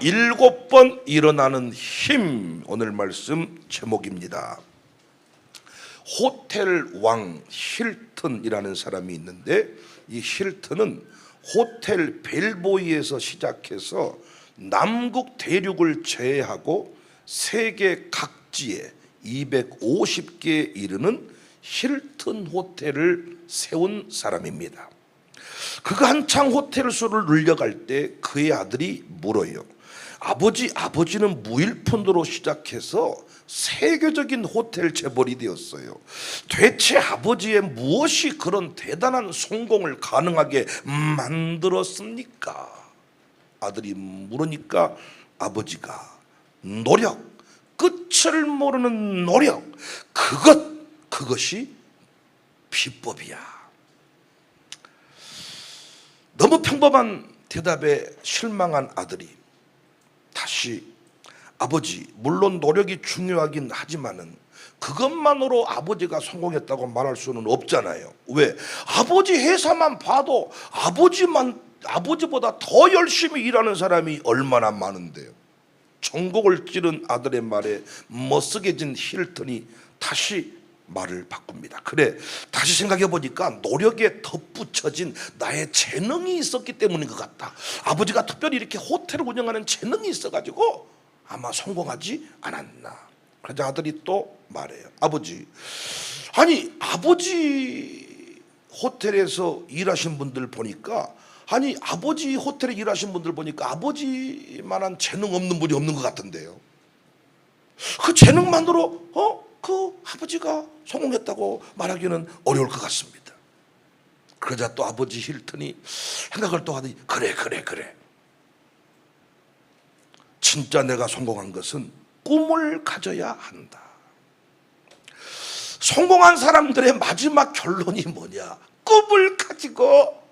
7번 일어나는 힘, 오늘 말씀 제목입니다. 호텔 왕 힐튼이라는 사람이 있는데, 이 힐튼은 호텔 벨보이에서 시작해서 남극 대륙을 제외하고 세계 각지에 250개에 이르는 힐튼 호텔을 세운 사람입니다. 그가 한창 호텔 수를 늘려갈 때 그의 아들이 물어요. 아버지는 무일푼으로 시작해서 세계적인 호텔 재벌이 되었어요. 대체 아버지의 무엇이 그런 대단한 성공을 가능하게 만들었습니까? 아들이 물으니까 아버지가 노력, 끝을 모르는 노력, 그것이 비법이야. 너무 평범한 대답에 실망한 아들이 다시 아버지, 물론 노력이 중요하긴 하지만은 그것만으로 아버지가 성공했다고 말할 수는 없잖아요. 왜? 아버지 회사만 봐도 아버지보다 더 열심히 일하는 사람이 얼마나 많은데요. 전곡을 찌른 아들의 말에 멋쓰게진 힐튼이 다시 말을 바꿉니다. 그래, 다시 생각해 보니까 노력에 덧붙여진 나의 재능이 있었기 때문인 것 같다. 아버지가 특별히 이렇게 호텔을 운영하는 재능이 있어가지고 아마 성공하지 않았나. 그러자 아들이 또 말해요. 아버지 호텔에서 일하신 분들 보니까, 아버지 호텔에 일하신 분들 보니까 아버지만한 재능 없는 분이 없는 것 같은데요. 그 재능만으로 그 아버지가 성공했다고 말하기는 어려울 것 같습니다. 그러자 또 아버지 힐튼이 생각을 또 하더니 그래. 진짜 내가 성공한 것은 꿈을 가져야 한다. 성공한 사람들의 마지막 결론이 뭐냐? 꿈을 가지고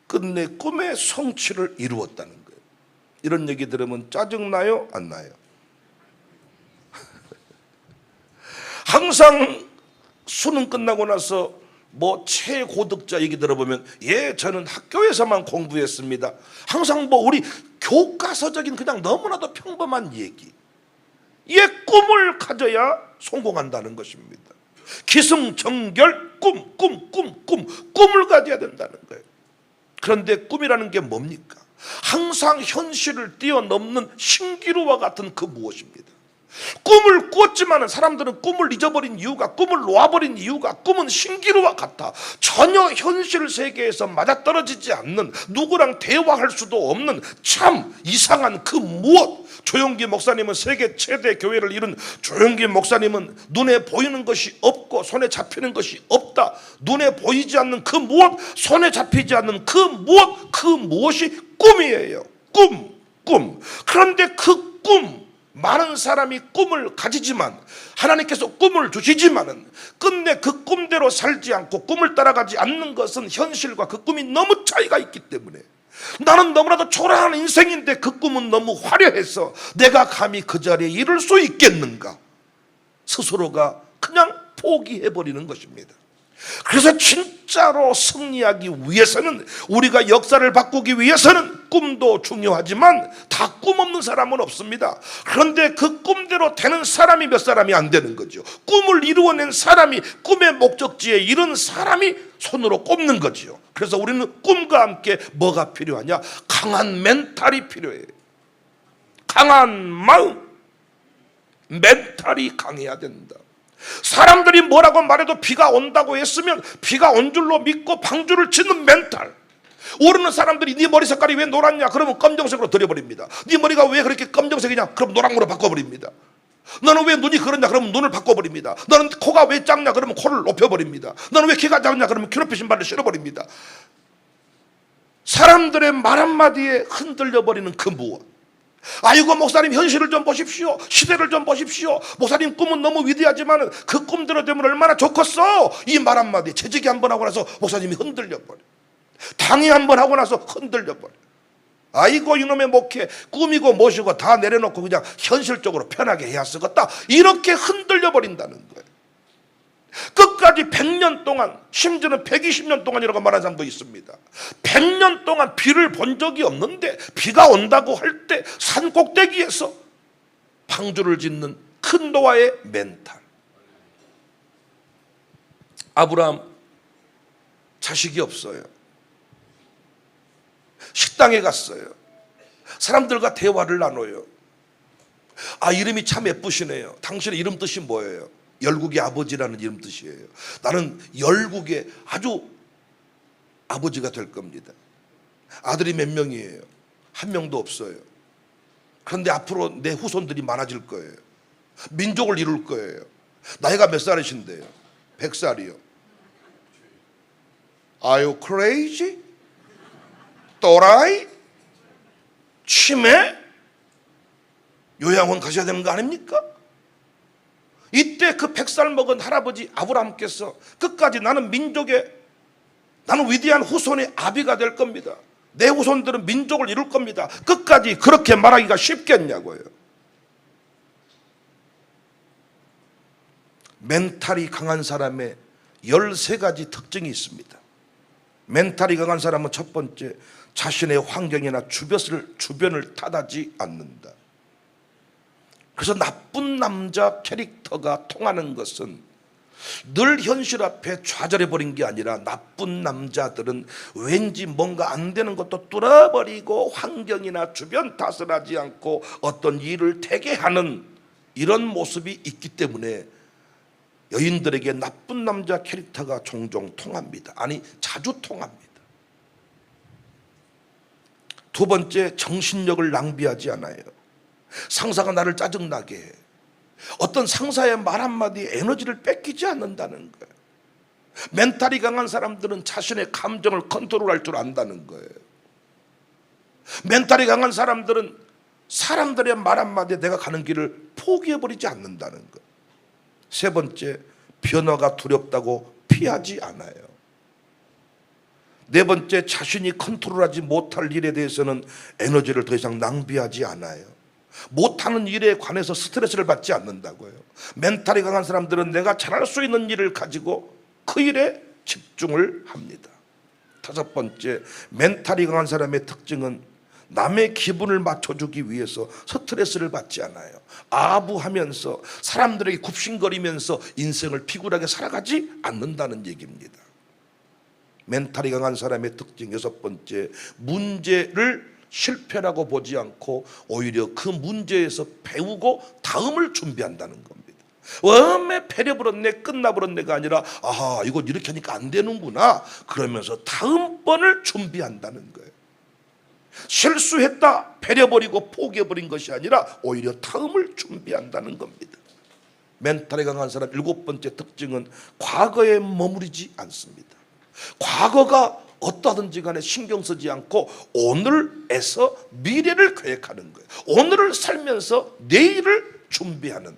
끝내 꿈의 성취를 이루었다는 거예요. 이런 얘기 들으면 짜증나요? 안 나요? 항상 수능 끝나고 나서 최고득자 얘기 들어보면 저는 학교에서만 공부했습니다. 항상 우리 교과서적인 그냥 너무나도 평범한 얘기. 꿈을 가져야 성공한다는 것입니다. 기승전결 꿈을 가져야 된다는 거예요. 그런데 꿈이라는 게 뭡니까? 항상 현실을 뛰어넘는 신기루와 같은 그 무엇입니다. 꿈을 꾸었지만 사람들은 꿈을 잊어버린 이유가, 꿈을 놓아버린 이유가, 꿈은 신기루와 같아. 전혀 현실 세계에서 맞아떨어지지 않는, 누구랑 대화할 수도 없는 참 이상한 그 무엇. 조용기 목사님은 세계 최대 교회를 이룬 조용기 목사님은 눈에 보이는 것이 없고 손에 잡히는 것이 없다. 눈에 보이지 않는 그 무엇, 손에 잡히지 않는 그 무엇이 꿈이에요. 꿈. 그런데 그 꿈, 많은 사람이 꿈을 가지지만, 하나님께서 꿈을 주시지만은 끝내 그 꿈대로 살지 않고 꿈을 따라가지 않는 것은 현실과 그 꿈이 너무 차이가 있기 때문에, 나는 너무나도 초라한 인생인데 그 꿈은 너무 화려해서 내가 감히 그 자리에 이를 수 있겠는가, 스스로가 그냥 포기해버리는 것입니다. 그래서 진짜로 승리하기 위해서는, 우리가 역사를 바꾸기 위해서는 꿈도 중요하지만 다 꿈 없는 사람은 없습니다. 그런데 그 꿈대로 되는 사람이 몇 사람이 안 되는 거죠. 꿈을 이루어낸 사람이, 꿈의 목적지에 이른 사람이 손으로 꼽는 거죠. 그래서 우리는 꿈과 함께 뭐가 필요하냐? 강한 멘탈이 필요해요. 강한 마음, 멘탈이 강해야 된다. 사람들이 뭐라고 말해도 비가 온다고 했으면 비가 온 줄로 믿고 방주를 짓는 멘탈. 오르는 사람들이 네 머리 색깔이 왜 노랗냐? 그러면 검정색으로 들여버립니다. 네 머리가 왜 그렇게 검정색이냐? 그럼 노랑으로 바꿔버립니다. 너는 왜 눈이 그러냐? 그러면 눈을 바꿔버립니다. 너는 코가 왜 작냐? 그러면 코를 높여버립니다. 너는 왜 키가 작냐? 그러면 키높이 신발을 신어버립니다. 사람들의 말 한마디에 흔들려버리는 그 무엇. 아이고 목사님 현실을 좀 보십시오. 시대를 좀 보십시오. 목사님 꿈은 너무 위대하지만 그 꿈대로 되면 얼마나 좋겠어. 이 말 한마디, 재직이 한번 하고 나서 목사님이 흔들려버려. 당이 한번 하고 나서 흔들려버려. 아이고 이놈의 목회 꿈이고 뭐시고 다 내려놓고 그냥 현실적으로 편하게 해야 쓰겠다, 이렇게 흔들려버린다는 거예요. 끝까지 100년 동안, 심지어는 120년 동안이라고 말하는 사람도 있습니다. 100년 동안 비를 본 적이 없는데 비가 온다고 할 때 산 꼭대기에서 방주를 짓는 큰 노아의 멘탈. 아브라함 자식이 없어요. 식당에 갔어요. 사람들과 대화를 나눠요. 아, 이름이 참 예쁘시네요. 당신의 이름 뜻이 뭐예요? 열국의 아버지라는 이름 뜻이에요. 나는 열국의 아주 아버지가 될 겁니다. 아들이 몇 명이에요? 한 명도 없어요. 그런데 앞으로 내 후손들이 많아질 거예요. 민족을 이룰 거예요. 나이가 몇 살이신데요? 100살이요. Are you crazy? 또라이? 치매? 요양원 가셔야 되는 거 아닙니까? 이때 그 100살 먹은 할아버지 아브라함께서 끝까지 나는 위대한 후손의 아비가 될 겁니다. 내 후손들은 민족을 이룰 겁니다. 끝까지 그렇게 말하기가 쉽겠냐고요. 멘탈이 강한 사람의 13가지 특징이 있습니다. 멘탈이 강한 사람은 첫 번째, 자신의 환경이나 주변을 탓하지 않는다. 그래서 나쁜 남자 캐릭터가 통하는 것은 늘 현실 앞에 좌절해버린 게 아니라 나쁜 남자들은 왠지 뭔가 안 되는 것도 뚫어버리고 환경이나 주변 탓을 하지 않고 어떤 일을 되게 하는 이런 모습이 있기 때문에 여인들에게 나쁜 남자 캐릭터가 종종 통합니다. 아니, 자주 통합니다. 두 번째, 정신력을 낭비하지 않아요. 상사가 나를 짜증나게 해. 어떤 상사의 말 한마디에 에너지를 뺏기지 않는다는 거예요. 멘탈이 강한 사람들은 자신의 감정을 컨트롤할 줄 안다는 거예요. 멘탈이 강한 사람들은 사람들의 말 한마디에 내가 가는 길을 포기해버리지 않는다는 거예요. 세 번째, 변화가 두렵다고 피하지 않아요. 네 번째, 자신이 컨트롤하지 못할 일에 대해서는 에너지를 더 이상 낭비하지 않아요. 못하는 일에 관해서 스트레스를 받지 않는다고요. 멘탈이 강한 사람들은 내가 잘할 수 있는 일을 가지고 그 일에 집중을 합니다. 다섯 번째, 멘탈이 강한 사람의 특징은 남의 기분을 맞춰주기 위해서 스트레스를 받지 않아요. 아부하면서 사람들에게 굽신거리면서 인생을 피굴하게 살아가지 않는다는 얘기입니다. 멘탈이 강한 사람의 특징 여섯 번째, 문제를 실패라고 보지 않고 오히려 그 문제에서 배우고 다음을 준비한다는 겁니다. 왜 패려버렸네, 끝나버렸네가 아니라 아하, 이거 이렇게 하니까 안 되는구나 그러면서 다음번을 준비한다는 거예요. 실수했다 패려버리고 포기해버린 것이 아니라 오히려 다음을 준비한다는 겁니다. 멘탈이 강한 사람 일곱 번째 특징은 과거에 머무르지 않습니다. 과거가 어떠하든지 간에 신경 쓰지 않고 오늘에서 미래를 계획하는 거예요. 오늘을 살면서 내일을 준비하는.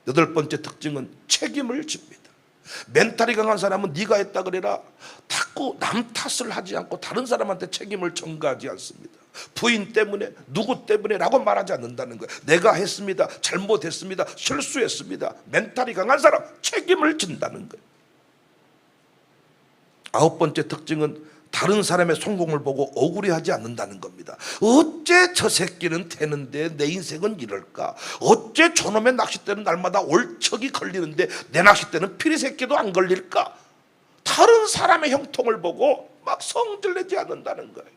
여덟 번째 특징은 책임을 집니다. 멘탈이 강한 사람은 네가 했다 그래라 자꾸 남 탓을 하지 않고 다른 사람한테 책임을 전가하지 않습니다. 부인 때문에 누구 때문에 라고 말하지 않는다는 거예요. 내가 했습니다, 잘못했습니다, 실수했습니다. 멘탈이 강한 사람 책임을 진다는 거예요. 아홉 번째 특징은 다른 사람의 성공을 보고 억울해하지 않는다는 겁니다. 어째 저 새끼는 되는데 내 인생은 이럴까? 어째 저놈의 낚싯대는 날마다 올척이 걸리는데 내 낚싯대는 피리 새끼도 안 걸릴까? 다른 사람의 형통을 보고 막 성질내지 않는다는 거예요.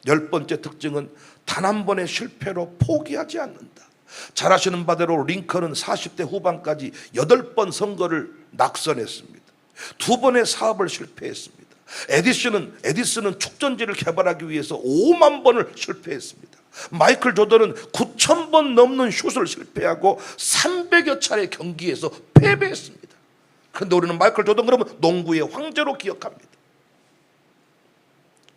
열 번째 특징은 단 한 번의 실패로 포기하지 않는다. 잘 아시는 바대로 링컨은 40대 후반까지 8번 선거를 낙선했습니다. 2번의 사업을 실패했습니다. 에디슨은 축전지를 개발하기 위해서 5만 번을 실패했습니다. 마이클 조던은 9,000번 넘는 슛을 실패하고 300여 차례 경기에서 패배했습니다. 그런데 우리는 마이클 조던 그러면 농구의 황제로 기억합니다.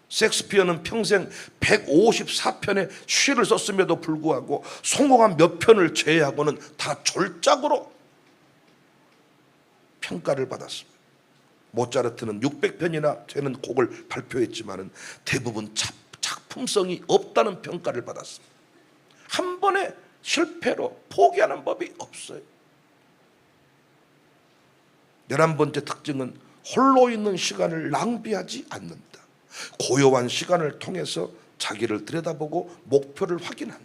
셰익스피어는 평생 154편의 시를 썼음에도 불구하고 성공한 몇 편을 제외하고는 다 졸작으로 평가를 받았습니다. 모차르트는 600편이나 되는 곡을 발표했지만 대부분 작품성이 없다는 평가를 받았습니다. 한 번의 실패로 포기하는 법이 없어요. 11번째 특징은 홀로 있는 시간을 낭비하지 않는다. 고요한 시간을 통해서 자기를 들여다보고 목표를 확인한다.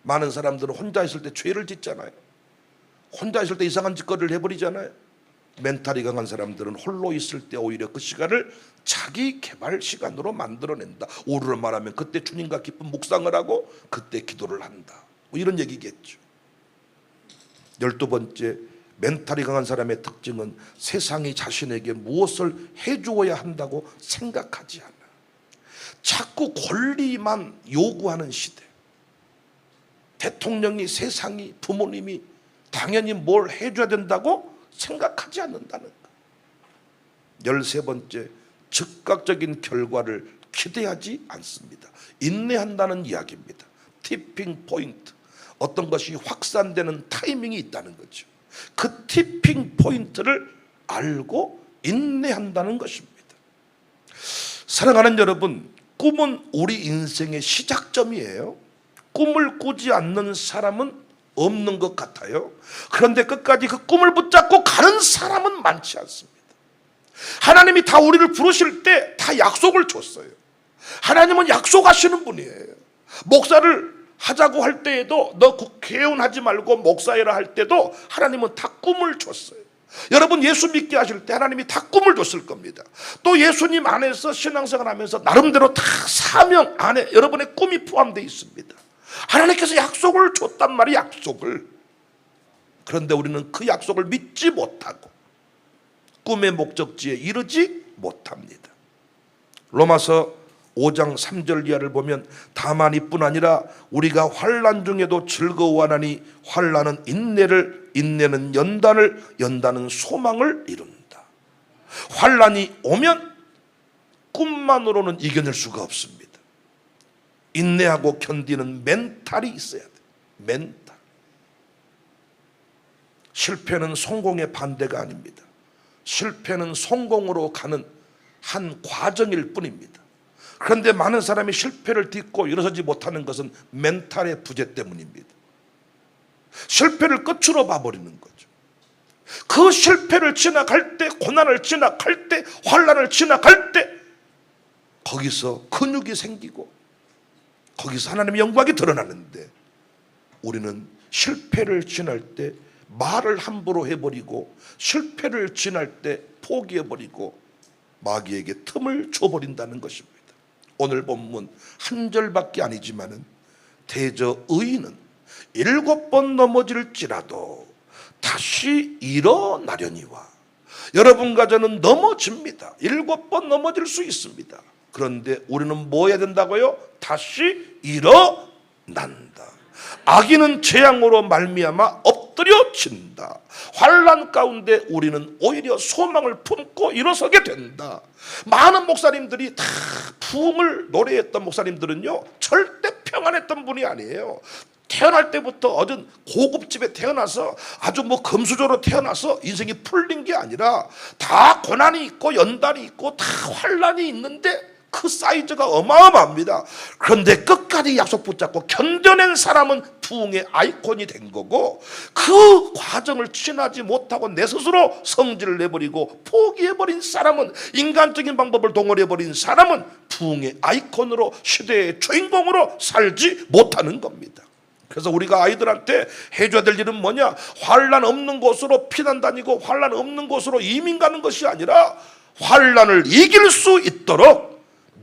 많은 사람들은 혼자 있을 때 죄를 짓잖아요. 혼자 있을 때 이상한 짓거리를 해버리잖아요. 멘탈이 강한 사람들은 홀로 있을 때 오히려 그 시간을 자기 개발 시간으로 만들어낸다. 오류를 말하면 그때 주님과 깊은 묵상을 하고 그때 기도를 한다. 뭐 이런 얘기겠죠. 12번째, 멘탈이 강한 사람의 특징은 세상이 자신에게 무엇을 해주어야 한다고 생각하지 않아. 자꾸 권리만 요구하는 시대. 대통령이, 세상이, 부모님이 당연히 뭘 해줘야 된다고 생각하지 않는다는 것. 13번째, 즉각적인 결과를 기대하지 않습니다. 인내한다는 이야기입니다. 티핑 포인트, 어떤 것이 확산되는 타이밍이 있다는 거죠. 그 티핑 포인트를 알고 인내한다는 것입니다. 사랑하는 여러분, 꿈은 우리 인생의 시작점이에요. 꿈을 꾸지 않는 사람은 없는 것 같아요. 그런데 끝까지 그 꿈을 붙잡고 가는 사람은 많지 않습니다. 하나님이 다 우리를 부르실 때 다 약속을 줬어요. 하나님은 약속하시는 분이에요. 목사를 하자고 할 때에도 너 국회의원 하지 말고 목사해라 할 때도 하나님은 다 꿈을 줬어요. 여러분 예수 믿게 하실 때 하나님이 다 꿈을 줬을 겁니다. 또 예수님 안에서 신앙생활 하면서 나름대로 다 사명 안에 여러분의 꿈이 포함되어 있습니다. 하나님께서 약속을 줬단 말이에요. 약속을. 그런데 우리는 그 약속을 믿지 못하고 꿈의 목적지에 이르지 못합니다. 로마서 5장 3절 이하를 보면 다만 이뿐 아니라 우리가 환난 중에도 즐거워하나니 환난은 인내를, 인내는 연단을, 연단은 소망을 이룬다. 환난이 오면 꿈만으로는 이겨낼 수가 없습니다. 인내하고 견디는 멘탈이 있어야 돼. 멘탈. 실패는 성공의 반대가 아닙니다. 실패는 성공으로 가는 한 과정일 뿐입니다. 그런데 많은 사람이 실패를 딛고 일어서지 못하는 것은 멘탈의 부재 때문입니다. 실패를 끝으로 봐버리는 거죠. 그 실패를 지나갈 때, 고난을 지나갈 때, 환난을 지나갈 때 거기서 근육이 생기고 거기서 하나님의 영광이 드러나는데 우리는 실패를 지날 때 말을 함부로 해버리고 실패를 지날 때 포기해버리고 마귀에게 틈을 줘버린다는 것입니다. 오늘 본문 한 절밖에 아니지만은 대저 의인은 7번 넘어질지라도 다시 일어나려니와. 여러분과 저는 넘어집니다. 7번 넘어질 수 있습니다. 그런데 우리는 뭐 해야 된다고요? 다시 일어난다. 악인은 재앙으로 말미암아 엎드려진다. 환난 가운데 우리는 오히려 소망을 품고 일어서게 된다. 많은 목사님들이 다 부흥을 노래했던 목사님들은요 절대 평안했던 분이 아니에요. 태어날 때부터 어떤 고급집에 태어나서 아주 뭐 금수저로 태어나서 인생이 풀린 게 아니라 다 고난이 있고 연단이 있고 다 환난이 있는데 그 사이즈가 어마어마합니다. 그런데 끝까지 약속 붙잡고 견뎌낸 사람은 부흥의 아이콘이 된 거고, 그 과정을 지나지 못하고 내 스스로 성질을 내버리고 포기해버린 사람은, 인간적인 방법을 동원해버린 사람은 부흥의 아이콘으로, 시대의 주인공으로 살지 못하는 겁니다. 그래서 우리가 아이들한테 해줘야 될 일은 뭐냐? 환난 없는 곳으로 피난 다니고 환난 없는 곳으로 이민 가는 것이 아니라 환난을 이길 수 있도록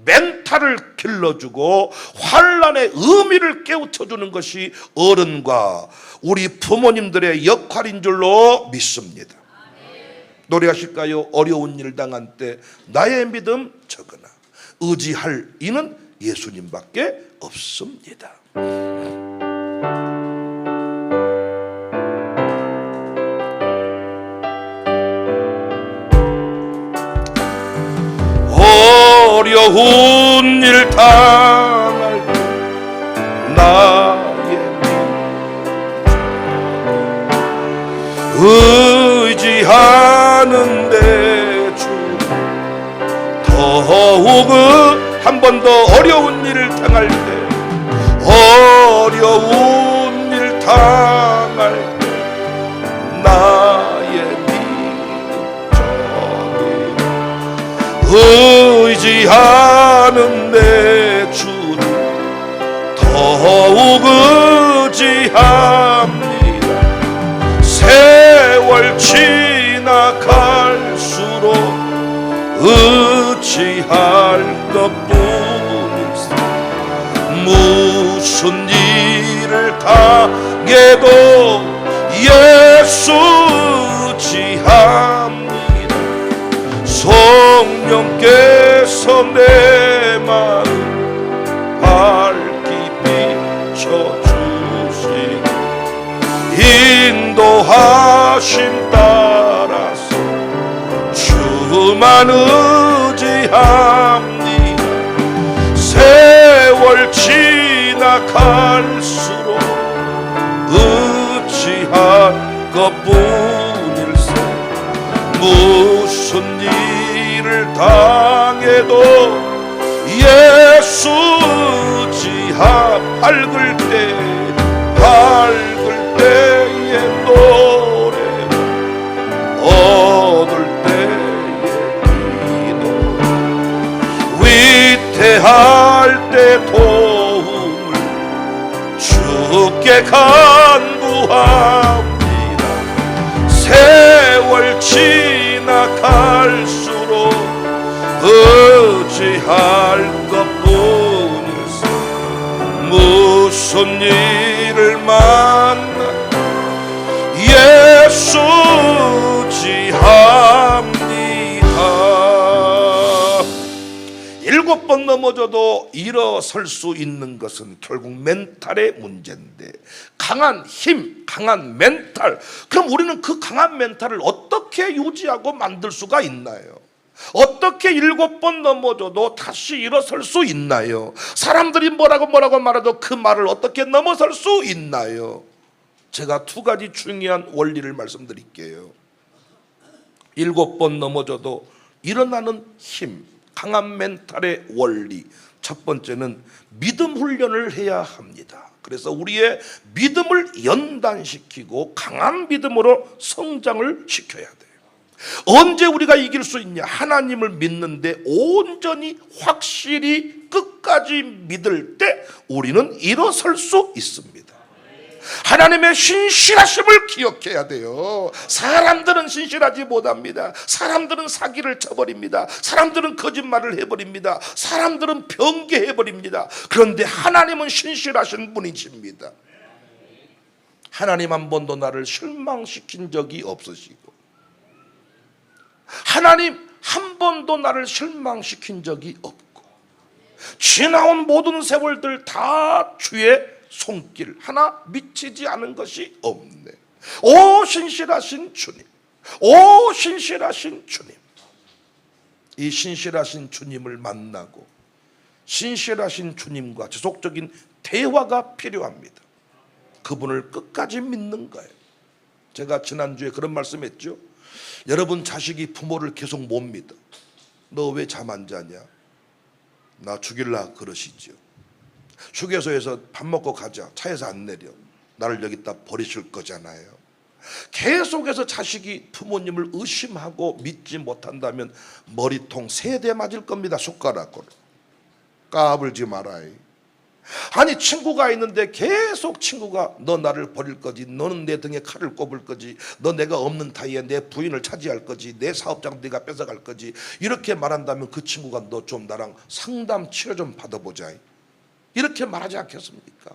멘탈을 길러주고 환난의 의미를 깨우쳐주는 것이 어른과 우리 부모님들의 역할인 줄로 믿습니다. 노래하실까요? 어려운 일 당한 때 나의 믿음 적으나 의지할 이는 예수님밖에 없습니다. 어려운 일 당할 때 나의 의지하는데 주 더욱은 한 번 더 어려운 일을 당할 때 어려운 어려운 일 당할 때 나의 믿음 의지하는 내 주를 더욱 의지합니다. 세월 지나갈수록 의지할 것뿐일세. 무슨 일을 당해도 예수 의지합니다. 성령께서 내 마음 밝히 비춰주시고 인도하심 따라서 주만 의지합니다. 세월 지나갈수록 의지할 것뿐일세. 무슨 일을 당해도 예수 의지하. 밝을 때의 노래 얻을 때의 기도 위태할 때 도움을 주께 간구합니다. 세월 지나갈수록 의지할 것뿐일세. 무슨 일을 만나 예수 의지합니다. 7번 넘어져도 일어설 수 있는 것은 결국 멘탈의 문제인데, 강한 힘, 강한 멘탈. 그럼 우리는 그 강한 멘탈을 어떻게 유지하고 만들 수가 있나요? 어떻게 7번 넘어져도 다시 일어설 수 있나요? 사람들이 뭐라고 말해도 그 말을 어떻게 넘어설 수 있나요? 제가 2가지 중요한 원리를 말씀드릴게요. 7번 넘어져도 일어나는 힘, 강한 멘탈의 원리. 첫 번째는 믿음 훈련을 해야 합니다. 그래서 우리의 믿음을 연단시키고 강한 믿음으로 성장을 시켜야 돼요. 언제 우리가 이길 수 있냐? 하나님을 믿는데 온전히 확실히 끝까지 믿을 때 우리는 일어설 수 있습니다. 하나님의 신실하심을 기억해야 돼요. 사람들은 신실하지 못합니다. 사람들은 사기를 쳐버립니다. 사람들은 거짓말을 해버립니다. 사람들은 변개해버립니다. 그런데 하나님은 신실하신 분이십니다. 하나님 한 번도 나를 실망시킨 적이 없으시고, 하나님 한 번도 나를 실망시킨 적이 없고, 지나온 모든 세월들 다 주의 손길 하나 미치지 않은 것이 없네. 오 신실하신 주님, 오 신실하신 주님. 이 신실하신 주님을 만나고 신실하신 주님과 지속적인 대화가 필요합니다. 그분을 끝까지 믿는 거예요. 제가 지난주에 그런 말씀했죠. 여러분 자식이 부모를 계속 못 믿어. 너 왜 잠 안 자냐? 나 죽일라 그러시죠. 휴게소에서 밥 먹고 가자. 차에서 안 내려. 나를 여기다 버리실 거잖아요. 계속해서 자식이 부모님을 의심하고 믿지 못한다면 머리통 3대 맞을 겁니다. 숟가락으로. 까불지 말아요. 아니 친구가 있는데 계속 친구가 너 나를 버릴 거지, 너는 내 등에 칼을 꼽을 거지, 너 내가 없는 타이에 내 부인을 차지할 거지, 내 사업장 네가 뺏어갈 거지, 이렇게 말한다면 그 친구가 너 좀 나랑 상담 치료 좀 받아보자, 이렇게 말하지 않겠습니까?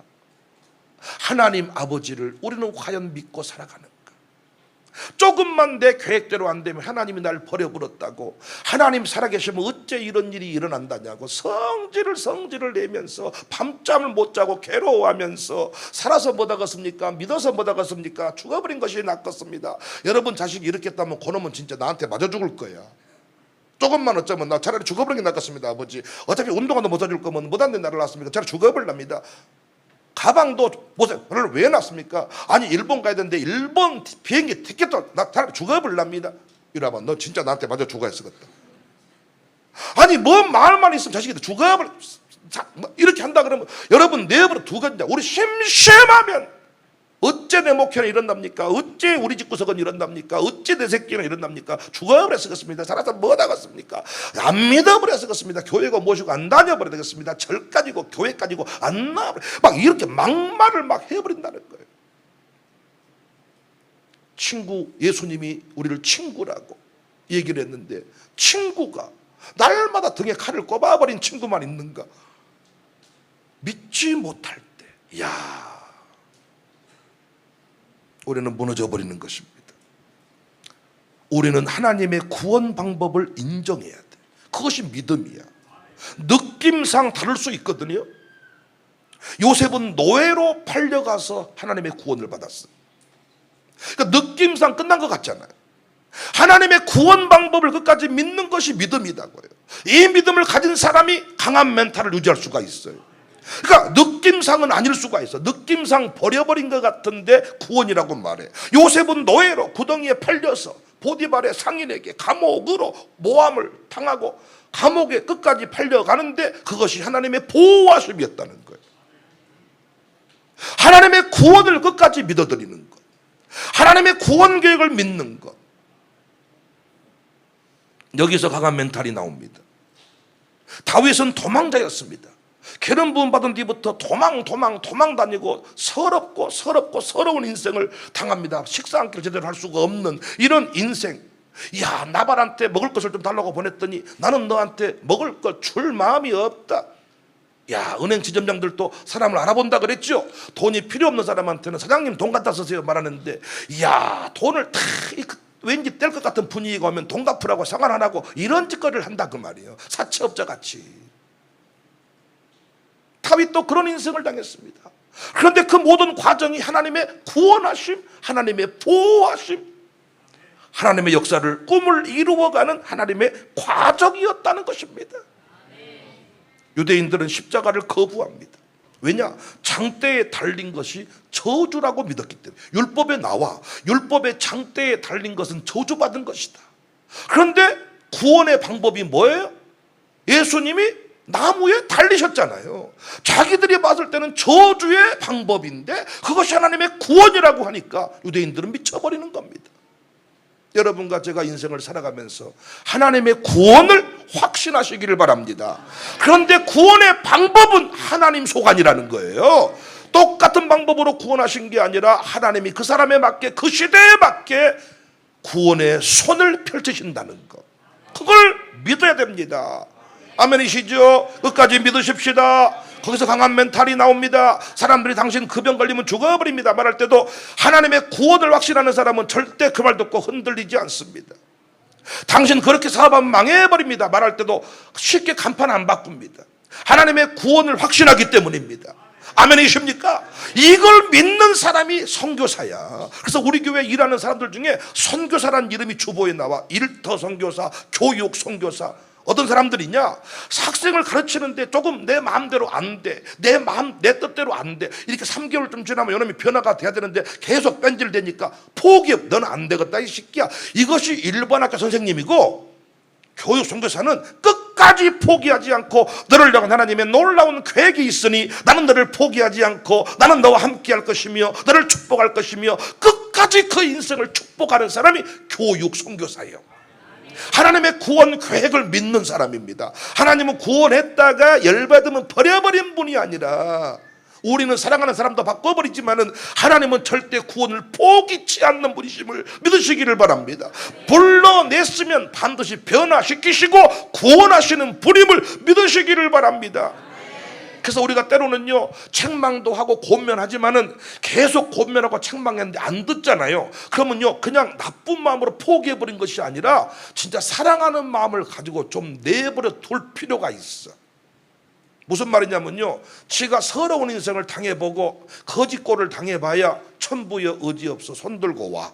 하나님 아버지를 우리는 과연 믿고 살아가는가? 조금만 내 계획대로 안 되면 하나님이 날 버려버렸다고, 하나님 살아계시면 어째 이런 일이 일어난다냐고 성질을 내면서 밤잠을 못 자고 괴로워하면서 살아서 못 하겠습니까? 믿어서 못 하겠습니까? 죽어버린 것이 낫겠습니다. 여러분 자식이 이렇게 했다면 그놈은 진짜 나한테 맞아 죽을 거야. 조금만 어쩌면 나 차라리 죽어버리는 게 낫겠습니다. 아버지 어차피 운동화도 못 사줄 거면 못한 데 나를 놨습니까? 차라리 죽어버립니다. 가방도 보세요. 오늘 왜 놨습니까? 아니 일본 가야 되는데 일본 비행기 티켓도 나 차라리 죽어버릴랍니다. 이러면 너 진짜 나한테 맞아 죽어야 쓰겠다. 아니 뭔 말만 있으면 자식이 죽어버려. 이렇게 한다 그러면 여러분 내버려 두겠냐? 우리 심심하면 어째 내 목회는 이런답니까? 어째 우리 집구석은 이런답니까? 어째 내 새끼는 이런답니까? 죽어버려 쓰겠습니다. 살아서 뭐 나갔습니까? 안 믿어버려 쓰겠습니다. 교회가 모시고 안 다녀버려 되겠습니다. 절까지고 교회까지고 안 나와버려. 막 이렇게 막말을 막 해버린다는 거예요. 친구, 예수님이 우리를 친구라고 얘기를 했는데 친구가 날마다 등에 칼을 꼽아버린 친구만 있는가? 믿지 못할 때, 야, 우리는 무너져 버리는 것입니다. 우리는 하나님의 구원 방법을 인정해야 돼. 그것이 믿음이야. 느낌상 다를 수 있거든요. 요셉은 노예로 팔려가서 하나님의 구원을 받았어요. 그러니까 느낌상 끝난 것 같잖아요. 하나님의 구원 방법을 끝까지 믿는 것이 믿음이다고요. 이 믿음을 가진 사람이 강한 멘탈을 유지할 수가 있어요. 그러니까 느낌상은 아닐 수가 있어. 느낌상 버려버린 것 같은데 구원이라고 말해. 요셉은 노예로 구덩이에 팔려서 보디발의 상인에게 감옥으로 모함을 당하고 감옥에 끝까지 팔려가는데 그것이 하나님의 보호하심이었다는 거예요. 하나님의 구원을 끝까지 믿어드리는 것, 하나님의 구원 계획을 믿는 것, 여기서 강한 멘탈이 나옵니다. 다윗은 도망자였습니다. 기름 부음 받은 뒤부터 도망 다니고 서러운 인생을 당합니다. 식사 한 끼를 제대로 할 수가 없는 이런 인생. 야, 나발한테 먹을 것을 좀 달라고 보냈더니 나는 너한테 먹을 것 줄 마음이 없다. 야, 은행 지점장들도 사람을 알아본다 그랬죠. 돈이 필요 없는 사람한테는 사장님 돈 갖다 쓰세요 말하는데, 야, 돈을 다 왠지 뗄 것 같은 분위기가 오면 돈 갚으라고 상관 안 하고 이런 짓거리를 한다 그 말이에요. 사채업자 같이. 다윗도 그런 인생을 당했습니다. 그런데 그 모든 과정이 하나님의 구원하심, 하나님의 보호하심, 하나님의 역사를 꿈을 이루어가는 하나님의 과정이었다는 것입니다. 유대인들은 십자가를 거부합니다. 왜냐? 장대에 달린 것이 저주라고 믿었기 때문에. 율법에 나와 율법의 장대에 달린 것은 저주받은 것이다. 그런데 구원의 방법이 뭐예요? 예수님이 나무에 달리셨잖아요. 자기들이 봤을 때는 저주의 방법인데 그것이 하나님의 구원이라고 하니까 유대인들은 미쳐버리는 겁니다. 여러분과 제가 인생을 살아가면서 하나님의 구원을 확신하시기를 바랍니다. 그런데 구원의 방법은 하나님 소관이라는 거예요. 똑같은 방법으로 구원하신 게 아니라 하나님이 그 사람에 맞게, 그 시대에 맞게 구원의 손을 펼치신다는 것, 그걸 믿어야 됩니다. 아멘이시죠? 끝까지 믿으십시다. 거기서 강한 멘탈이 나옵니다. 사람들이 당신 그 병 걸리면 죽어버립니다 말할 때도 하나님의 구원을 확신하는 사람은 절대 그 말 듣고 흔들리지 않습니다. 당신 그렇게 사업하면 망해버립니다 말할 때도 쉽게 간판 안 바꿉니다. 하나님의 구원을 확신하기 때문입니다. 아멘이십니까? 이걸 믿는 사람이 선교사야. 그래서 우리 교회 일하는 사람들 중에 선교사라는 이름이 주보에 나와. 일터 선교사, 교육 선교사. 어떤 사람들이냐, 학생을 가르치는데 조금 내 마음대로 안 돼, 내 뜻대로 안 돼. 이렇게 3개월 좀 지나면 이놈이 변화가 돼야 되는데 계속 뺀질대니까 포기해. 너는 안 되겠다 이 새끼야. 이것이 일반 학교 선생님이고, 교육 선교사는 끝까지 포기하지 않고 너를 향한 하나님의 놀라운 계획이 있으니 나는 너를 포기하지 않고 나는 너와 함께 할 것이며 너를 축복할 것이며 끝까지 그 인생을 축복하는 사람이 교육 선교사예요. 하나님의 구원 계획을 믿는 사람입니다. 하나님은 구원했다가 열받으면 버려버린 분이 아니라, 우리는 사랑하는 사람도 바꿔버리지만은 하나님은 절대 구원을 포기치 않는 분이심을 믿으시기를 바랍니다. 불러냈으면 반드시 변화시키시고 구원하시는 분임을 믿으시기를 바랍니다. 그래서 우리가 때로는요, 책망도 하고 권면하지만은 계속 권면하고 책망했는데 안 듣잖아요. 그러면요, 그냥 나쁜 마음으로 포기해버린 것이 아니라 진짜 사랑하는 마음을 가지고 좀 내버려 둘 필요가 있어. 무슨 말이냐면요, 지가 서러운 인생을 당해보고 거짓골을 당해봐야 천부여 의지없어 손들고 와.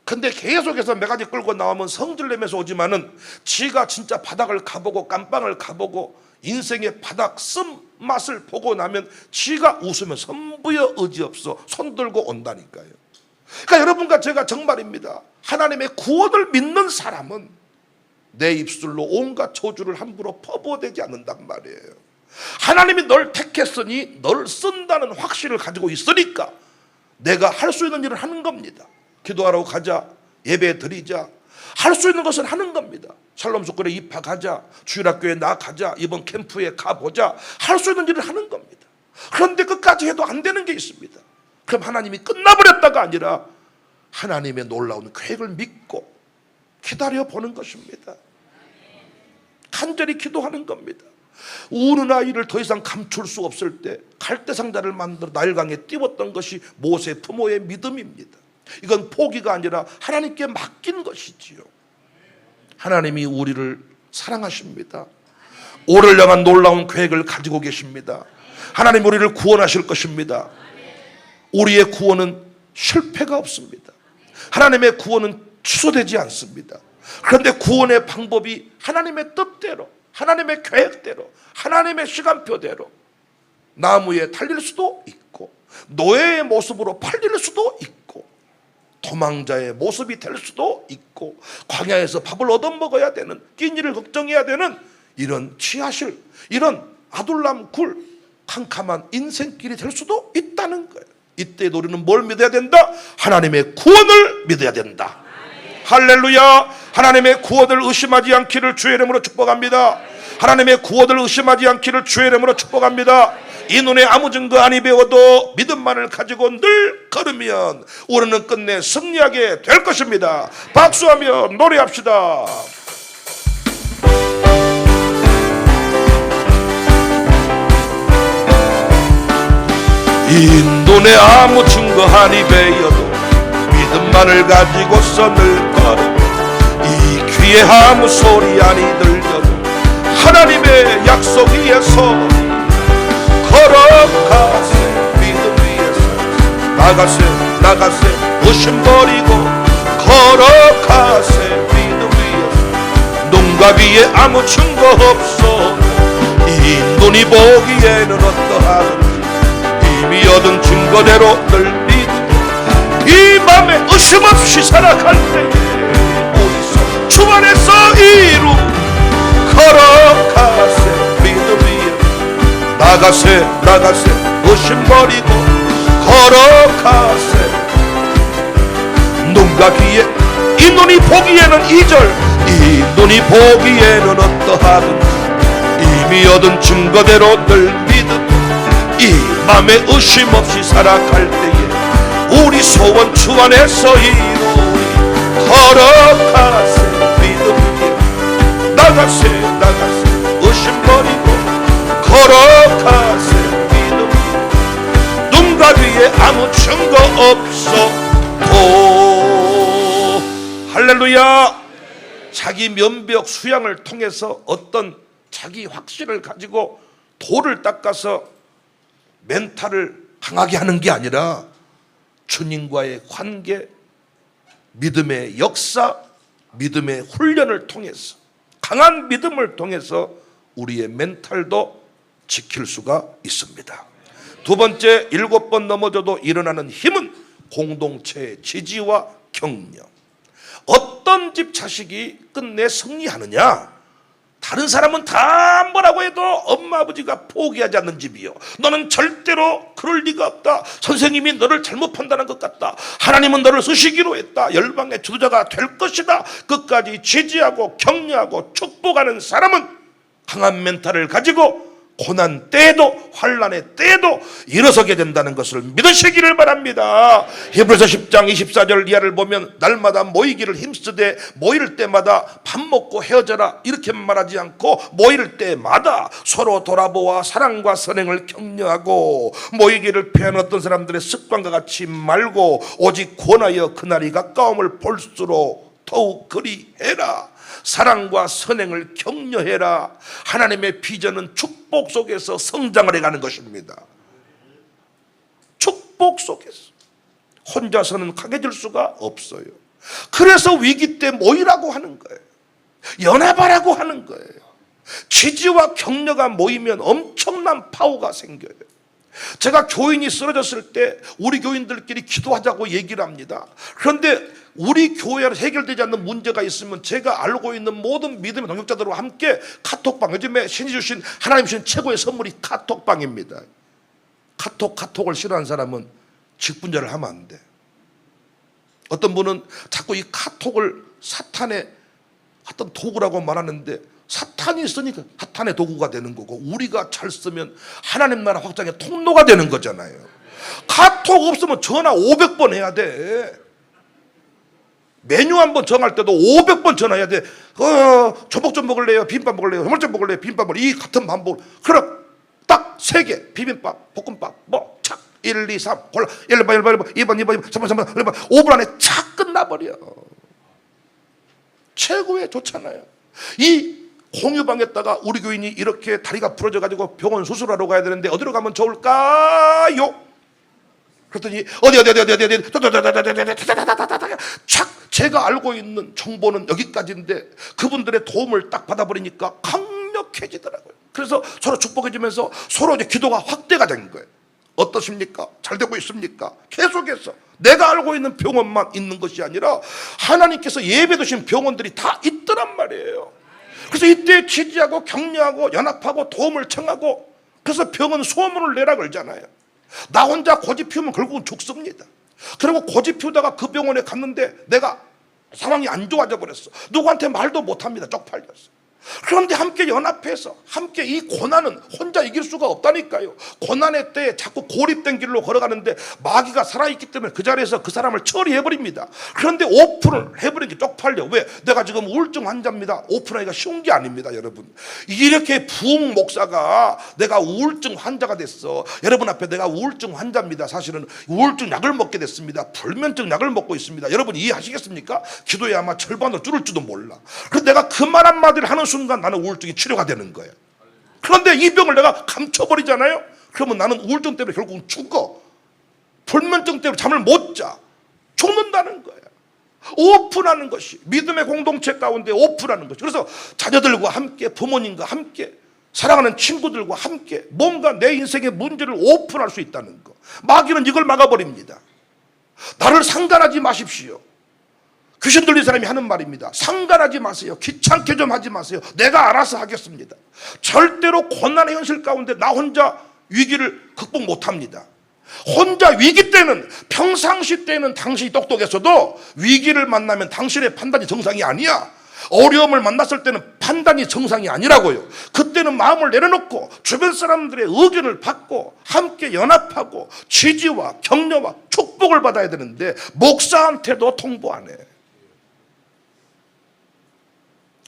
근데 계속해서 매가지 끌고 나오면 성질내면서 오지만은 지가 진짜 바닥을 가보고 깜빵을 가보고 인생의 바닥 쓴맛을 보고 나면 지가 웃으면 선부여 의지없어 손들고 온다니까요. 그러니까 여러분과 제가 정말입니다. 하나님의 구원을 믿는 사람은 내 입술로 온갖 저주를 함부로 퍼부어대지 않는단 말이에요. 하나님이 널 택했으니 널 쓴다는 확신을 가지고 있으니까 내가 할 수 있는 일을 하는 겁니다. 기도하러 가자, 예배 드리자, 할 수 있는 것은 하는 겁니다. 샬롬 수권에 입학하자, 주일학교에 나가자, 이번 캠프에 가보자, 할 수 있는 일을 하는 겁니다. 그런데 끝까지 해도 안 되는 게 있습니다. 그럼 하나님이 끝나버렸다가 아니라 하나님의 놀라운 계획을 믿고 기다려보는 것입니다. 간절히 기도하는 겁니다. 우는 아이를 더 이상 감출 수 없을 때 갈대상자를 만들어 나일강에 띄웠던 것이 모세 부모의 믿음입니다. 이건 포기가 아니라 하나님께 맡긴 것이지요. 하나님이 우리를 사랑하십니다. 오를 향한 놀라운 계획을 가지고 계십니다. 하나님 우리를 구원하실 것입니다. 우리의 구원은 실패가 없습니다. 하나님의 구원은 취소되지 않습니다. 그런데 구원의 방법이 하나님의 뜻대로, 하나님의 계획대로, 하나님의 시간표대로 나무에 달릴 수도 있고 노예의 모습으로 팔릴 수도 있고 도망자의 모습이 될 수도 있고 광야에서 밥을 얻어먹어야 되는, 끼니를 걱정해야 되는 이런 취하실, 이런 아둘람 굴 캄캄한 인생길이 될 수도 있다는 거예요. 이때 우리는 뭘 믿어야 된다? 하나님의 구원을 믿어야 된다. 할렐루야. 하나님의 구원을 의심하지 않기를 주의 이름으로 축복합니다. 하나님의 구원을 의심하지 않기를 주의 이름으로 축복합니다. 이 눈에 아무 증거 아니 배워도 믿음만을 가지고 늘 걸으면 우리는 끝내 승리하게 될 것입니다. 박수하며 노래합시다. 이 눈에 아무 증거 아니 배워도 믿음만을 가지고서 늘 걸음, 이 귀에 아무 소리 아니 들려도 하나님의 약속 위에서 걸어가세. 믿음 위에서 나가세 의심 버리고 걸어가세. 믿음 위에서 눈과 귀에 아무 증거 없어 이 눈이 보기에는 어떠하든지 이미 얻은 증거대로 늘 믿음, 이 맘에 의심 없이 살아갈 때에 우리 주 안에서 이루 걸어가세. 믿음 위에 나가세 의심 버리고 걸어가세. 눈과 귀에 이 눈이 보기에는 2절 이 눈이 보기에는 어떠하든지 이미 얻은 증거대로 늘 믿음, 이 맘에 의심 없이 살아갈 때에 우리 소원 주 안에서 이루리 걸어가세. 믿음 위에 나가세 의심 버리고 걸어가세. 믿음 위에 눈과 귀에 아무 증거 없어도. 할렐루야. 자기 면벽 수양을 통해서 어떤 자기 확신을 가지고 돌을 닦아서 멘탈을 강하게 하는 게 아니라 주님과의 관계, 믿음의 역사, 믿음의 훈련을 통해서, 강한 믿음을 통해서 우리의 멘탈도 지킬 수가 있습니다. 두 번째, 7번 넘어져도 일어나는 힘은 공동체의 지지와 격려. 어떤 집 자식이 끝내 승리하느냐? 다른 사람은 다 뭐라고 해도 엄마 아버지가 포기하지 않는 집이요, 너는 절대로 그럴 리가 없다, 선생님이 너를 잘못 판단한 것 같다, 하나님은 너를 쓰시기로 했다, 열방의 지도자가 될 것이다, 끝까지 지지하고 격려하고 축복하는 사람은 강한 멘탈을 가지고 고난 때에도 환난의 때에도 일어서게 된다는 것을 믿으시기를 바랍니다. 히브리서 10장 24절 이하를 보면 날마다 모이기를 힘쓰되 모일 때마다 밥 먹고 헤어져라 이렇게 말하지 않고 모일 때마다 서로 돌아보아 사랑과 선행을 격려하고 모이기를 피하는 어떤 사람들의 습관과 같이 말고 오직 권하여 그날이 가까움을 볼수록 더욱 그리해라. 사랑과 선행을 격려해라. 하나님의 비전은 축복 속에서 성장을 해가는 것입니다. 축복 속에서. 혼자서는 강해질 수가 없어요. 그래서 위기 때 모이라고 하는 거예요. 연합하라고 하는 거예요. 지지와 격려가 모이면 엄청난 파워가 생겨요. 제가 교인이 쓰러졌을 때 우리 교인들끼리 기도하자고 얘기를 합니다. 그런데 우리 교회에서 해결되지 않는 문제가 있으면 제가 알고 있는 모든 믿음의 동역자들과 함께 카톡방, 요즘에 신이 주신 하나님 주신 최고의 선물이 카톡방입니다. 카톡을 싫어하는 사람은 직분자를 하면 안 돼. 어떤 분은 자꾸 이 카톡을 사탄의 어떤 도구라고 말하는데, 사탄이 쓰니까 사탄의 도구가 되는 거고, 우리가 잘 쓰면 하나님 나라 확장의 통로가 되는 거잖아요. 카톡 없으면 전화 500번 해야 돼. 메뉴 한번 정할 때도 500번 전화해야 돼. 전복 좀 먹을래요? 비빔밥 먹을래요? 해물찜 먹을래요? 비빔밥 먹을래요? 이 같은 반복. 그럼 딱 3개. 비빔밥, 볶음밥, 착 1, 2, 3 골라. 1번, 2번, 3번, 1번. 5분 안에 착 끝나버려. 최고에 좋잖아요. 이 공유방에다가 우리 교인이 이렇게 다리가 부러져 가지고 병원 수술하러 가야 되는데 어디로 가면 좋을까요? 그랬더니 어디 착, 제가 알고 있는 정보는 여기까지인데 그분들의 도움을 딱 받아버리니까 강력해지더라고요. 그래서 서로 축복해주면서 서로 이제 기도가 확대가 된 거예요. 어떠십니까? 잘 되고 있습니까? 계속해서 내가 알고 있는 병원만 있는 것이 아니라 하나님께서 예배 두신 병원들이 다 있더란 말이에요. 그래서 이때 지지하고 격려하고 연합하고 도움을 청하고, 그래서 병은 소문을 내라 그러잖아요. 나 혼자 고집 피우면 결국은 죽습니다. 그리고 고집 피우다가 그 병원에 갔는데 내가 상황이 안 좋아져 버렸어. 누구한테 말도 못합니다. 쪽팔렸어. 그런데 함께 연합해서 함께 이 고난은 혼자 이길 수가 없다니까요. 고난의 때에 자꾸 고립된 길로 걸어가는데 마귀가 살아있기 때문에 그 자리에서 그 사람을 처리해버립니다. 그런데 오픈을 해버리는 게 쪽팔려. 왜? 내가 지금 우울증 환자입니다. 오픈하기가 쉬운 게 아닙니다, 여러분. 이렇게 부흥 목사가 내가 우울증 환자가 됐어, 여러분 앞에 내가 우울증 환자입니다, 사실은 우울증 약을 먹게 됐습니다, 불면증 약을 먹고 있습니다, 여러분 이해하시겠습니까? 기도에 아마 절반으로 줄을지도 몰라. 그래서 내가 그 말 한마디를 하는 순간 나는 우울증이 치료가 되는 거예요. 그런데 이 병을 내가 감춰버리잖아요. 그러면 나는 우울증 때문에 결국은 죽어. 불면증 때문에 잠을 못 자. 죽는다는 거예요. 오픈하는 것이 믿음의 공동체 가운데 오픈하는 것이. 그래서 자녀들과 함께, 부모님과 함께, 사랑하는 친구들과 함께 뭔가 내 인생의 문제를 오픈할 수 있다는 거. 마귀는 이걸 막아버립니다. 나를 상관하지 마십시오. 귀신 들린 사람이 하는 말입니다. 상관하지 마세요. 귀찮게 좀 하지 마세요. 내가 알아서 하겠습니다. 절대로 고난의 현실 가운데 나 혼자 위기를 극복 못합니다. 혼자 위기 때는, 평상시 때는 당신이 똑똑했어도 위기를 만나면 당신의 판단이 정상이 아니야. 어려움을 만났을 때는 판단이 정상이 아니라고요. 그때는 마음을 내려놓고 주변 사람들의 의견을 받고 함께 연합하고 지지와 격려와 축복을 받아야 되는데 목사한테도 통보 안 해.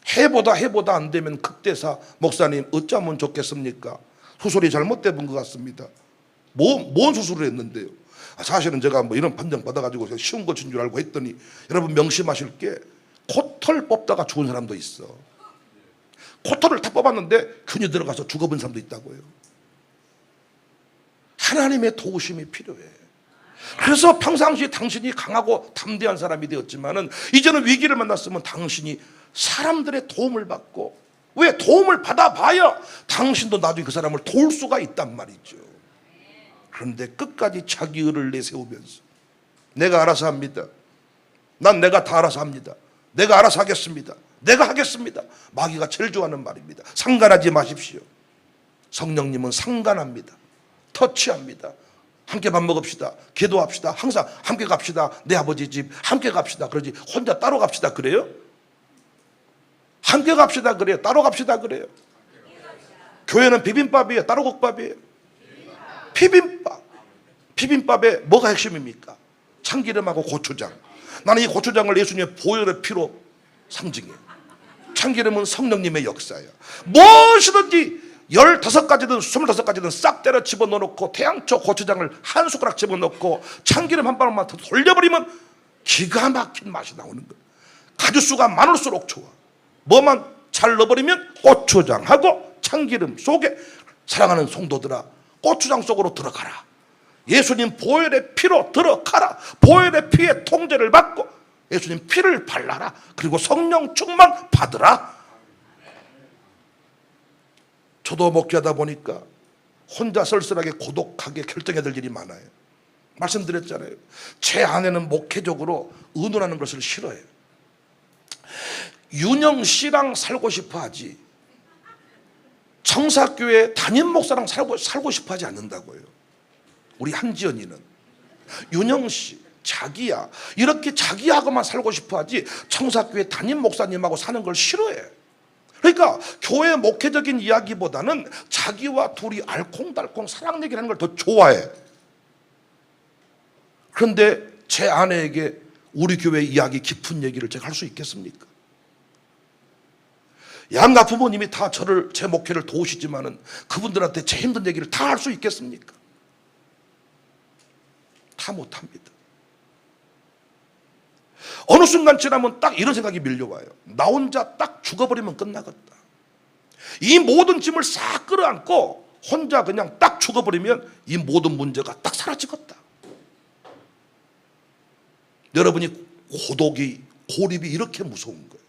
해보다 안 되면 극대사, 목사님 어쩌면 좋겠습니까? 수술이 잘못된 것 같습니다. 뭔 수술을 했는데요? 사실은 제가 뭐 이런 판정 받아가지고 쉬운 것인 줄 알고 했더니, 여러분 명심하실 게 코털 뽑다가 죽은 사람도 있어. 코털을 다 뽑았는데 균이 들어가서 죽어본 사람도 있다고요. 하나님의 도우심이 필요해. 그래서 평상시에 당신이 강하고 담대한 사람이 되었지만은 이제는 위기를 만났으면 당신이 사람들의 도움을 받고, 왜 도움을 받아봐야 당신도 나중에 그 사람을 도울 수가 있단 말이죠. 그런데 끝까지 자기 의를 내세우면서 내가 알아서 합니다, 난 내가 다 알아서 합니다, 내가 알아서 하겠습니다, 내가 하겠습니다. 마귀가 제일 좋아하는 말입니다. 상관하지 마십시오. 성령님은 상관합니다. 터치합니다. 함께 밥 먹읍시다, 기도합시다, 항상 함께 갑시다, 내 아버지 집 함께 갑시다 그러지 혼자 따로 갑시다 그래요? 함께 갑시다 그래요? 따로 갑시다 그래요? 교회는 비빔밥이에요, 따로 국밥이에요? 비빔밥에 뭐가 핵심입니까? 참기름하고 고추장. 나는 이 고추장을 예수님의 보혈의 피로 상징해요. 참기름은 성령님의 역사예요. 무엇이든지 15가지든 25가지든 싹 때려 집어넣고 태양초 고추장을 한 숟가락 집어넣고 참기름 한 방울만 더 돌려버리면 기가 막힌 맛이 나오는 거예요. 가짓수가 많을수록 좋아. 뭐만 잘 넣어버리면 고추장하고 참기름 속에, 사랑하는 성도들아, 고추장 속으로 들어가라. 예수님 보혈의 피로 들어가라. 보혈의 피의 통제를 받고 예수님 피를 발라라. 그리고 성령 충만 받으라. 저도 목회하다 보니까 혼자 쓸쓸하게 고독하게 결정해야 될 일이 많아요. 말씀드렸잖아요. 제 아내는 목회적으로 의논하는 것을 싫어해요. 윤영 씨랑 살고 싶어 하지 청사교회 담임 목사랑 살고 싶어 하지 않는다고요. 우리 한지연이는 윤영 씨, 자기야 이렇게 자기하고만 살고 싶어 하지 청사교회 담임 목사님하고 사는 걸 싫어해. 그러니까 교회 목회적인 이야기보다는 자기와 둘이 알콩달콩 사랑 얘기를 하는 걸 더 좋아해. 그런데 제 아내에게 우리 교회 이야기 깊은 얘기를 제가 할 수 있겠습니까? 양가 부모님이 다 저를 제 목회를 도우시지만은 그분들한테 제 힘든 얘기를 다 할 수 있겠습니까? 다 못합니다. 어느 순간 지나면 딱 이런 생각이 밀려와요. 나 혼자 딱 죽어버리면 끝나겠다. 이 모든 짐을 싹 끌어안고 혼자 그냥 딱 죽어버리면 이 모든 문제가 딱 사라지겠다. 여러분이 고립이 이렇게 무서운 거예요.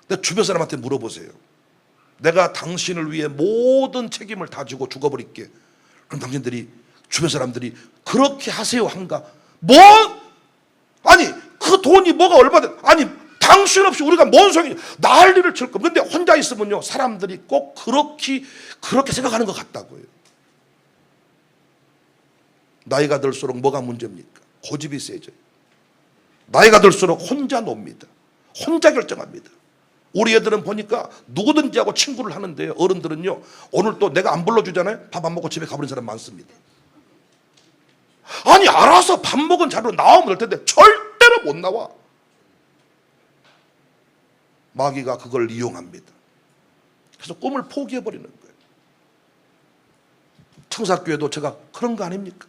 근데 주변 사람한테 물어보세요. 내가 당신을 위해 모든 책임을 다 지고 죽어버릴게. 그럼 당신들이 주변 사람들이 그렇게 하세요 한가? 뭐? 아니 그 돈이 뭐가 얼마든 아니 당신 없이 우리가 뭔 소용이 난리를 칠 겁니다. 근데 혼자 있으면요 사람들이 꼭 그렇게 생각하는 것 같다고요. 나이가 들수록 뭐가 문제입니까? 고집이 세져요. 나이가 들수록 혼자 놉니다. 혼자 결정합니다. 우리 애들은 보니까 누구든지 하고 친구를 하는데요. 어른들은요 오늘 또 내가 안 불러주잖아요. 밥 안 먹고 집에 가버린 사람 많습니다. 아니 알아서 밥 먹은 자리로 나오면 될 텐데 절대로 못 나와. 마귀가 그걸 이용합니다. 그래서 꿈을 포기해버리는 거예요. 청사교회도 제가 그런 거 아닙니까?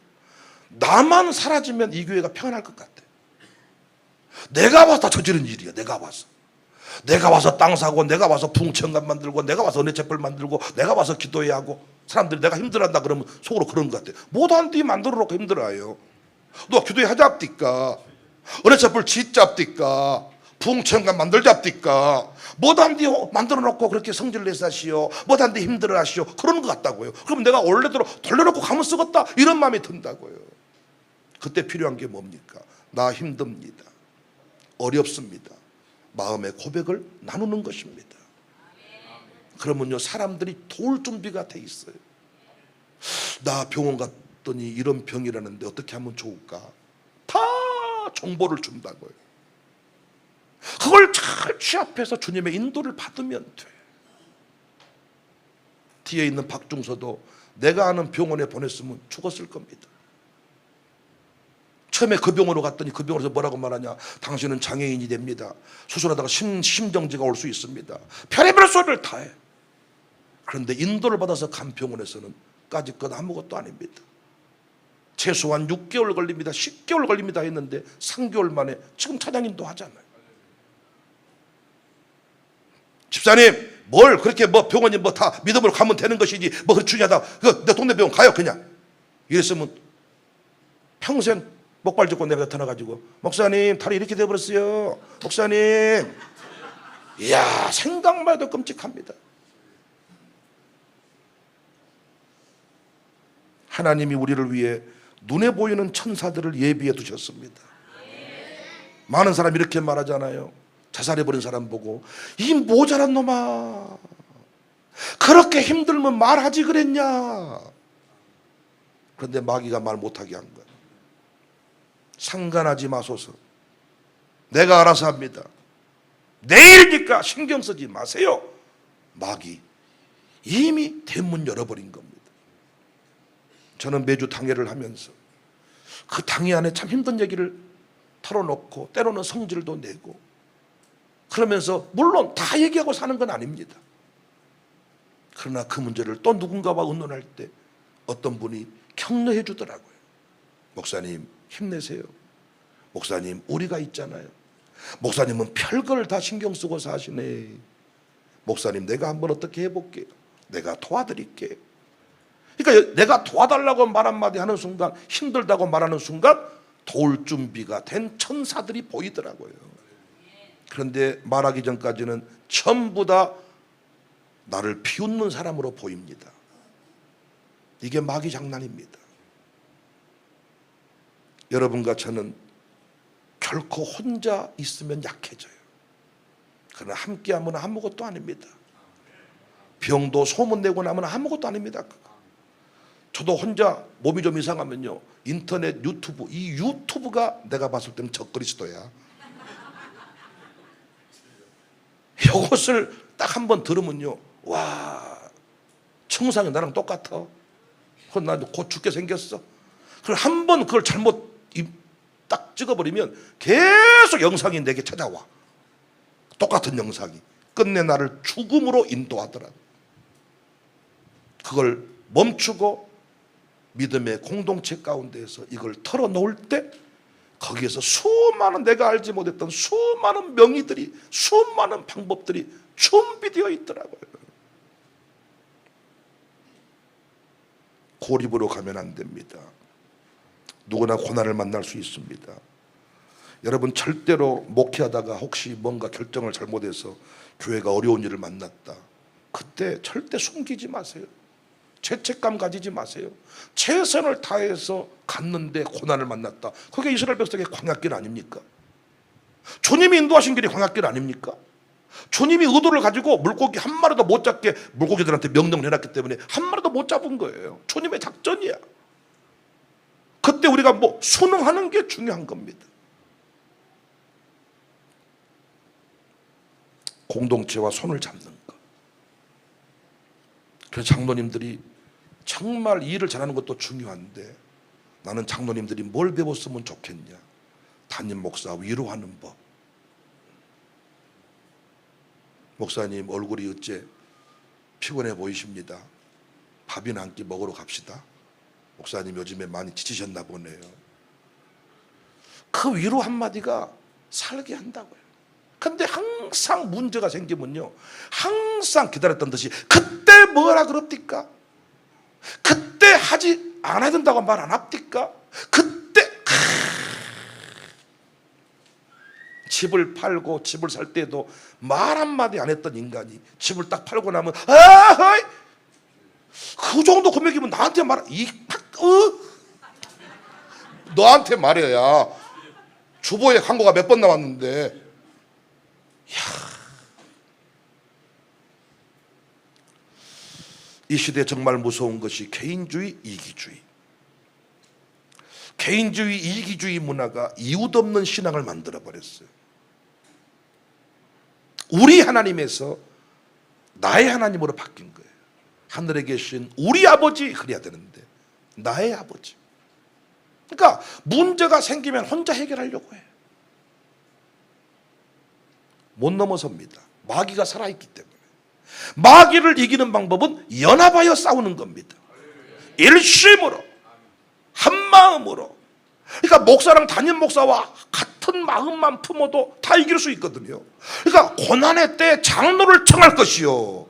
나만 사라지면 이 교회가 평안할 것 같아. 내가 와서 다 저지른 일이야. 내가 와서 땅 사고, 내가 와서 붕천간 만들고, 내가 와서 은혜체불 만들고, 내가 와서 기도해야 하고, 사람들이 내가 힘들어한다 그러면 속으로 그런 것 같아. 못한디 만들어 놓고 힘들어요. 너 기도회 하잡디까, 은혜체불 짓잡디까, 붕천간 만들잡디까, 못한디 만들어 놓고 그렇게 성질 내사시오, 못한디 힘들어 하시오, 그런 것 같다고요. 그럼 내가 원래대로 돌려놓고 가면 쓰겠다, 이런 마음이 든다고요. 그때 필요한 게 뭡니까? 나 힘듭니다. 어렵습니다. 마음의 고백을 나누는 것입니다. 그러면요 사람들이 도울 준비가 돼 있어요. 나 병원 갔더니 이런 병이라는데 어떻게 하면 좋을까? 다 정보를 준다고요. 그걸 잘 취합해서 주님의 인도를 받으면 돼. 뒤에 있는 박중서도 내가 아는 병원에 보냈으면 죽었을 겁니다. 처음에 그 병원으로 갔더니 그 병원에서 뭐라고 말하냐? 당신은 장애인이 됩니다. 수술하다가 심정지가 올 수 있습니다. 별의별 소리를 다 해. 그런데 인도를 받아서 간 병원에서는 까짓것 아무것도 아닙니다. 최소한 6개월 걸립니다. 10개월 걸립니다 했는데 3개월 만에 지금 차장님도 하잖아요. 집사님 뭘 그렇게 뭐 병원이 뭐 다 믿음으로 가면 되는 것이지 뭐 그렇게 중요하다. 내 동네 병원 가요 그냥. 이랬으면 평생 목발 짚고 내가 나타나가지고 목사님 다리 이렇게 돼버렸어요. 목사님. 이야 생각만 해도 끔찍합니다. 하나님이 우리를 위해 눈에 보이는 천사들을 예비해 두셨습니다. 많은 사람이 이렇게 말하잖아요. 자살해버린 사람 보고 이 모자란 놈아 그렇게 힘들면 말하지 그랬냐. 그런데 마귀가 말 못하게 한 거예요. 상관하지 마소서. 내가 알아서 합니다. 내일이니까 신경 쓰지 마세요. 마귀 이미 대문 열어버린 겁니다. 저는 매주 당회를 하면서 그 당회 안에 참 힘든 얘기를 털어놓고 때로는 성질도 내고 그러면서 물론 다 얘기하고 사는 건 아닙니다. 그러나 그 문제를 또 누군가와 의논할 때 어떤 분이 격려해 주더라고요. 목사님 힘내세요. 목사님 우리가 있잖아요. 목사님은 별걸 다 신경 쓰고 사시네. 목사님 내가 한번 어떻게 해볼게요. 내가 도와드릴게요. 그러니까 내가 도와달라고 말 한마디 하는 순간 힘들다고 말하는 순간 도울 준비가 된 천사들이 보이더라고요. 그런데 말하기 전까지는 전부 다 나를 비웃는 사람으로 보입니다. 이게 마귀 장난입니다. 여러분과 저는 결코 혼자 있으면 약해져요. 그러나 함께하면 아무것도 아닙니다. 병도 소문내고 나면 아무것도 아닙니다. 저도 혼자 몸이 좀 이상하면요, 인터넷 유튜브, 이 유튜브가 내가 봤을 때는 적그리스도야. 이것을 딱 한 번 들으면요, 와, 청상이 나랑 똑같아. 그럼 나 곧 죽게 생겼어. 그럼 한 번 그걸 잘못 딱 찍어버리면 계속 영상이 내게 찾아와. 똑같은 영상이 끝내 나를 죽음으로 인도하더라. 그걸 멈추고 믿음의 공동체 가운데에서 이걸 털어놓을 때 거기에서 수많은 내가 알지 못했던 수많은 명의들이, 수많은 방법들이 준비되어 있더라고요. 고립으로 가면 안 됩니다. 누구나 고난을 만날 수 있습니다. 여러분, 절대로 목회하다가 혹시 뭔가 결정을 잘못해서 교회가 어려운 일을 만났다, 그때 절대 숨기지 마세요. 죄책감 가지지 마세요. 최선을 다해서 갔는데 고난을 만났다. 그게 이스라엘 백성의 광야길 아닙니까? 주님이 인도하신 길이 광야길 아닙니까? 주님이 의도를 가지고 물고기 한 마리도 못 잡게 물고기들한테 명령을 해놨기 때문에 한 마리도 못 잡은 거예요. 주님의 작전이야. 그때 우리가 뭐 순응하는 게 중요한 겁니다. 공동체와 손을 잡는 것. 그래서 장로님들이 정말 일을 잘하는 것도 중요한데, 나는 장로님들이 뭘 배웠으면 좋겠냐? 담임 목사 위로하는 법. 목사님 얼굴이 어째 피곤해 보이십니다. 밥이나 한 끼 먹으러 갑시다. 목사님 요즘에 많이 지치셨나 보네요. 그 위로 한마디가 살게 한다고요. 근데 항상 문제가 생기면요, 항상 기다렸던 듯이 그때 뭐라 그럽니까? 그때 하지 않아야 된다고 말 안 합니까? 그때 집을 팔고 집을 살 때도 말 한마디 안 했던 인간이 집을 딱 팔고 나면 그 정도 금액이면 나한테 너한테 말해야 주보에 광고가 몇 번 나왔는데. 이 시대에 정말 무서운 것이 개인주의, 이기주의. 개인주의, 이기주의 문화가 이웃 없는 신앙을 만들어버렸어요. 우리 하나님에서 나의 하나님으로 바뀐 거예요. 하늘에 계신 우리 아버지 그래야 되는데 나의 아버지. 그러니까 문제가 생기면 혼자 해결하려고 해요. 못 넘어섭니다. 마귀가 살아있기 때문에. 마귀를 이기는 방법은 연합하여 싸우는 겁니다. 일심으로, 한마음으로. 그러니까 목사랑 담임 목사와 같은 마음만 품어도 다 이길 수 있거든요. 그러니까 고난의 때에 장로를 청할 것이요,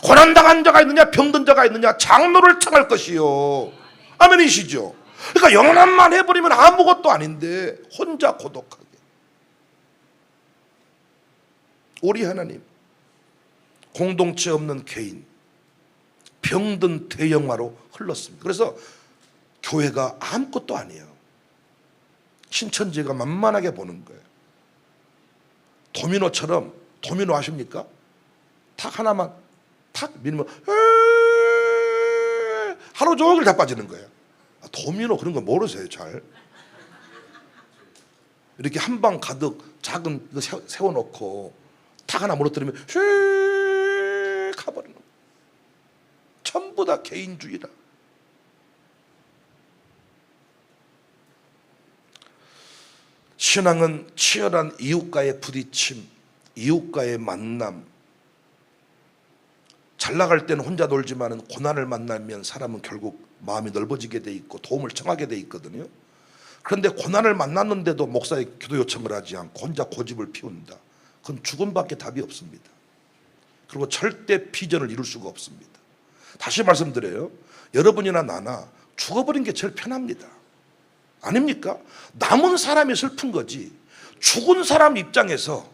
고난당한 자가 있느냐 병든 자가 있느냐 장로를 청할 것이요. 아멘이시죠? 그러니까 연합만 해버리면 아무것도 아닌데 혼자 고독하게. 우리 하나님, 공동체 없는 개인, 병든 대형화로 흘렀습니다. 그래서 교회가 아무것도 아니에요. 신천지가 만만하게 보는 거예요. 도미노처럼, 도미노 아십니까? 탁 하나만 탁 밀면 하루 종일 다 빠지는 거예요. 도미노 그런 거 모르세요 잘. 이렇게 한 방 가득 작은 거 세워놓고 탁 하나 무너뜨리면 휙 가버리는 거예요. 전부 다 개인주의라. 신앙은 치열한 이웃과의 부딪힘, 이웃과의 만남. 잘 나갈 때는 혼자 놀지만 고난을 만나면 사람은 결국 마음이 넓어지게 돼 있고 도움을 청하게 돼 있거든요. 그런데 고난을 만났는데도 목사의 기도 요청을 하지 않고 혼자 고집을 피운다. 그건 죽음밖에 답이 없습니다. 그리고 절대 비전을 이룰 수가 없습니다. 다시 말씀드려요. 여러분이나 나나 죽어버린 게 제일 편합니다. 아닙니까? 남은 사람이 슬픈 거지. 죽은 사람 입장에서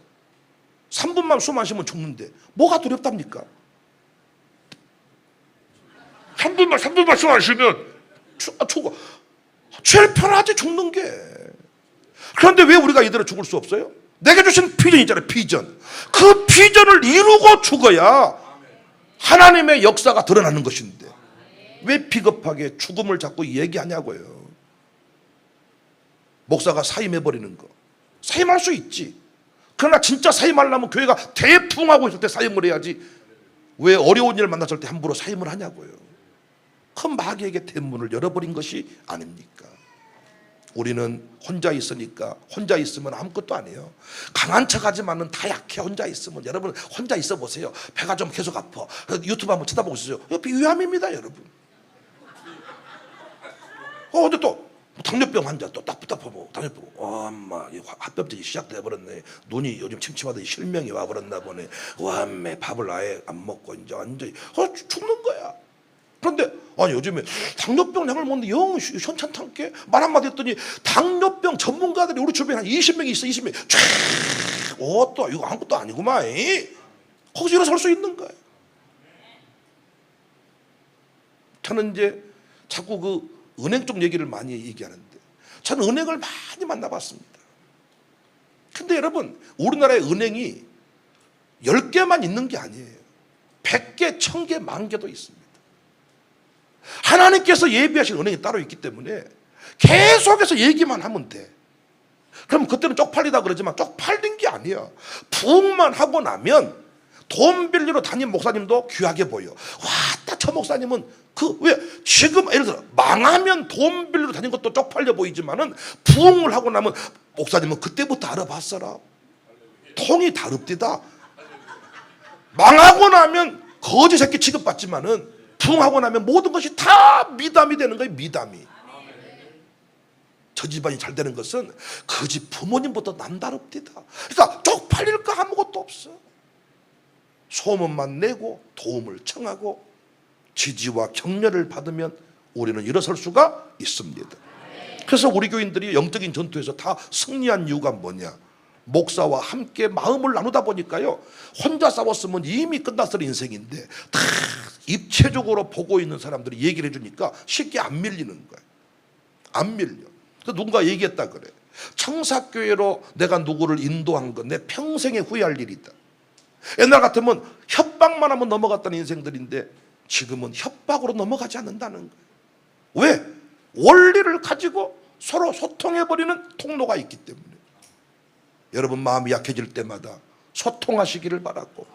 3분만 숨 안 쉬면 죽는데 뭐가 두렵답니까? 3분만 숨 안 쉬면 죽어. 제일 편하지 죽는 게. 그런데 왜 우리가 이대로 죽을 수 없어요? 내게 주신 비전이 있잖아요. 비전. 그 비전을 이루고 죽어야 하나님의 역사가 드러나는 것인데 왜 비겁하게 죽음을 자꾸 얘기하냐고요. 목사가 사임해버리는 거, 사임할 수 있지. 그러나 진짜 사임하려면 교회가 대풍하고 있을 때 사임을 해야지 왜 어려운 일을 만났을 때 함부로 사임을 하냐고요. 큰 마귀에게 대문을 열어버린 것이 아닙니까? 우리는 혼자 있으니까, 혼자 있으면 아무것도 아니에요. 강한 척하지만은 다 약해. 혼자 있으면. 여러분 혼자 있어 보세요. 배가 좀 계속 아파. 유튜브 한번 쳐다보고 있어요. 비위암입니다 여러분. 근데 또 당뇨병 환자 또 딱 붙어보고 당뇨병, 엄마 합병증이 시작돼 버렸네. 눈이 요즘 침침하더니 실명이 와 버렸나 보네. 엄마 밥을 아예 안 먹고 이제 완전히 죽는 거야. 그런데 아니 요즘에 당뇨병 약을 먹는데 영 현찮단께 말 한마디 했더니 당뇨병 전문가들이 우리 주변에 한 20명이 있어. 20명 또 이거 아무것도 아니구만. 거기서 일어설 수 있는 거예요. 저는 이제 자꾸 그 은행 쪽 얘기를 많이 얘기하는데 저는 은행을 많이 만나봤습니다. 근데 여러분 우리나라의 은행이 10개만 있는 게 아니에요. 100개, 1000개, 10,000개도 있습니다. 하나님께서 예비하신 은행이 따로 있기 때문에 계속해서 얘기만 하면 돼. 그럼 그때는 쪽팔리다 그러지만 쪽팔린 게 아니야. 부흥만 하고 나면 돈 빌리러 다닌 목사님도 귀하게 보여. 왔다 저 목사님은 왜 지금 예를 들어 망하면 돈 빌리러 다닌 것도 쪽팔려 보이지만은 부흥을 하고 나면 목사님은 그때부터 알아봤어라. 통이 다릅디다. 망하고 나면 거지 새끼 취급받지만은 부흥하고 나면 모든 것이 다 미담이 되는 거예요. 미담이. 저 집안이 잘 되는 것은 그 집 부모님부터 남다릅디다. 그러니까 쪽팔릴까 아무것도 없어. 소문만 내고 도움을 청하고 지지와 격려를 받으면 우리는 일어설 수가 있습니다. 그래서 우리 교인들이 영적인 전투에서 다 승리한 이유가 뭐냐? 목사와 함께 마음을 나누다 보니까요, 혼자 싸웠으면 이미 끝났을 인생인데 다 입체적으로 보고 있는 사람들이 얘기를 해주니까 쉽게 안 밀리는 거예요. 안 밀려. 누군가 얘기했다 그래. 청사교회로 내가 누구를 인도한 건 내 평생에 후회할 일이다. 옛날 같으면 협박만 하면 넘어갔다는 인생들인데 지금은 협박으로 넘어가지 않는다는 거예요. 왜? 원리를 가지고 서로 소통해버리는 통로가 있기 때문에. 여러분 마음이 약해질 때마다 소통하시기를 바라고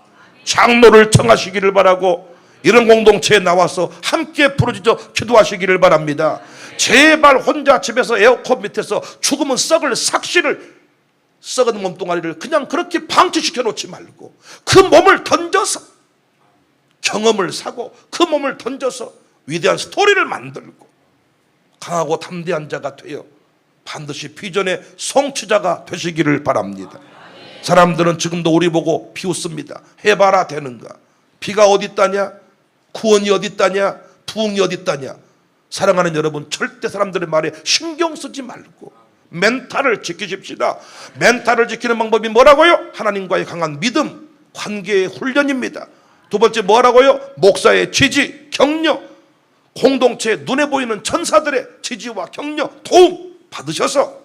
장로를 청하시기를 바라고 이런 공동체에 나와서 함께 부르짖어 기도하시기를 바랍니다. 제발 혼자 집에서 에어컨 밑에서 죽으면 썩을 삭시를 썩은 몸뚱아리를 그냥 그렇게 방치시켜 놓지 말고 그 몸을 던져서 경험을 사고 그 몸을 던져서 위대한 스토리를 만들고 강하고 담대한 자가 되어 반드시 비전의 성취자가 되시기를 바랍니다. 사람들은 지금도 우리 보고 비웃습니다. 해봐라 되는가? 비가 어디 있다냐? 구원이 어디 있다냐? 부흥이 어디 있다냐? 사랑하는 여러분, 절대 사람들의 말에 신경 쓰지 말고 멘탈을 지키십시다. 멘탈을 지키는 방법이 뭐라고요? 하나님과의 강한 믿음, 관계의 훈련입니다. 두 번째 뭐라고요? 목사의 지지, 격려, 공동체에 눈에 보이는 천사들의 지지와 격려, 도움 받으셔서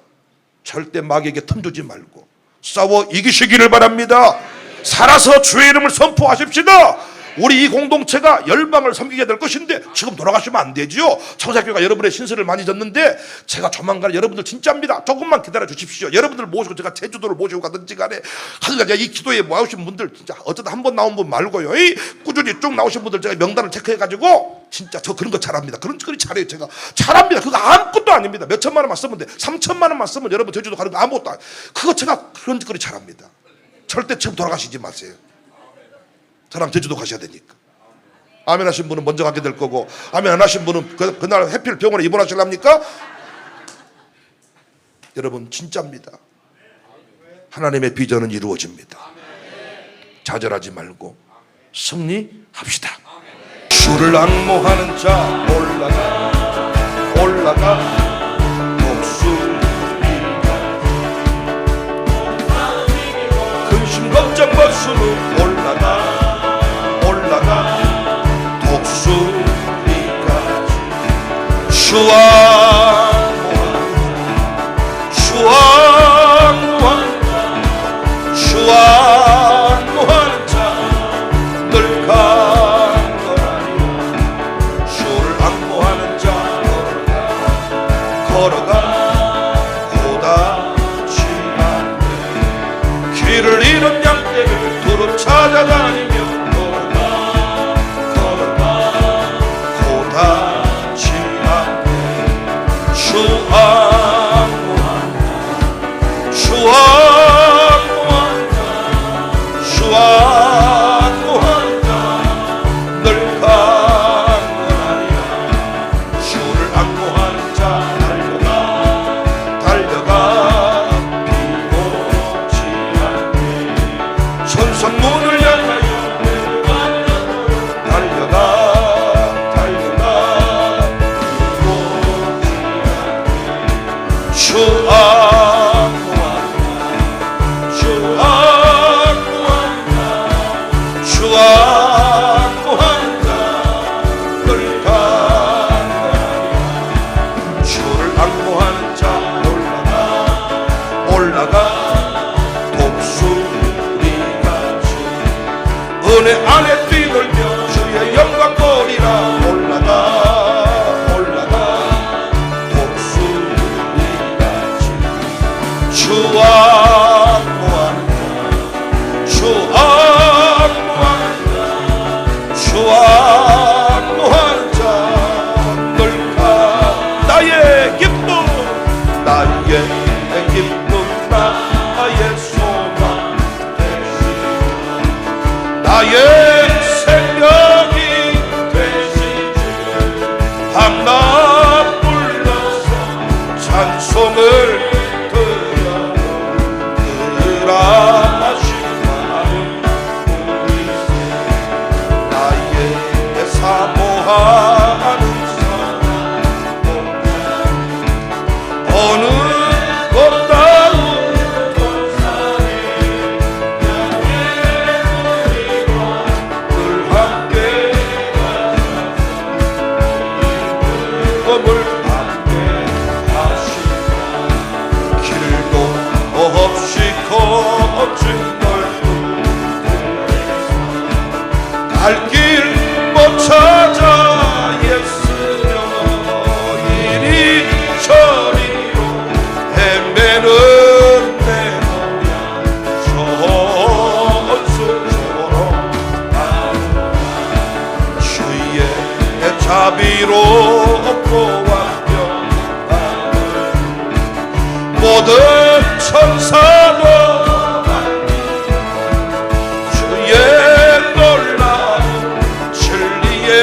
절대 마귀에게 틈주지 말고 싸워 이기시기를 바랍니다. 살아서 주의 이름을 선포하십시다. 우리 이 공동체가 열방을 섬기게 될 것인데 지금 돌아가시면 안 되지요. 청사교회가 여러분의 신세를 많이 졌는데 제가 조만간 여러분들 진짜입니다. 조금만 기다려 주십시오. 여러분들 모시고 제가 제주도를 모시고 가든지 간에 하여간 이 기도에 모아오신 분들 진짜 어쩌다 한 번 나온 분 말고요, 꾸준히 쭉 나오신 분들 제가 명단을 체크해가지고 진짜 저 그런 거 잘합니다. 그런 거 잘해요. 제가 잘합니다. 그거 아무것도 아닙니다. 몇 천만 원만 쓰면 돼. 3천만 원만 쓰면 여러분 제주도 가는 거 아무것도 아니에요. 그거 제가 그런 짓거리 잘합니다. 절대 지금 돌아가시지 마세요. 사람 제주도 가셔야 되니까. 아멘 하신 분은 먼저 가게 될 거고, 아멘 안 하신 분은 그날 해필 병원에 입원하실랍니까? 여러분 진짜입니다. 하나님의 비전은 이루어집니다. 좌절하지 말고 승리합시다. 주를 앙모하는 자 올라가 목숨이가 근심 걱정 벗으로 올라가 독수리까지 주와 길을 잃은 양떼를 두루 찾아다니며 고다치 않게 주 안무한다 주 안무한다 주 안무한다 늘 강건하리라 주를 안무하는 자 달려가 비오지 않게 천성문을 향하여 달려가 주 안무한다 주 안무한다 주 안무한다 늘 강건하리라 주를 안무하는 자 올라가 독수리같이 은혜 안에 뛰놀며 주의 영광 보리라 올라가 주 안무한다 주 안무한다 주 안무하는 자 늘까 나의 기쁨 나의 소망 되시고 나의 생명이 되시지 밤낮 불러서 찬송을 나의 사모하는 사람 어느 것다운 동산에 늘 함께 꿈을 함께 하시다 길도 없이 거친 갈 길 못 찾아 애쓰며 이리저리로 헤매는 내 모양 전수처럼 주의 자비롭고 완벽함을 모든 천사도 주의 놀라운 진리의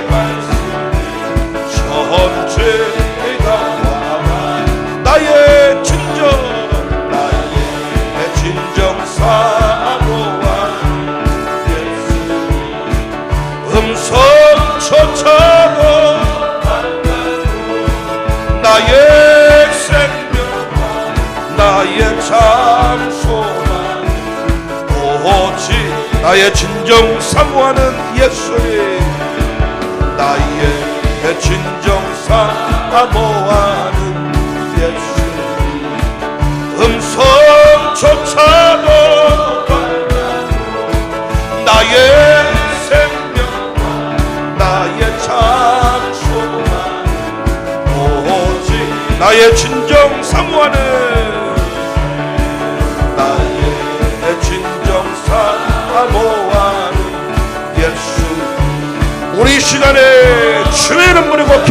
말씀이 전체가 나의 진정 사모한 예수 음성조차도 나의 생명 나의 참소만 오직 나의 진정 사모하는 예수님 나의 진정 사모하는 예수님 음성조차도 나의 생명 나의 참소만 오직 나의 진정 사모하는 사모하는 예수 우리 시간에 주의 이름 부르고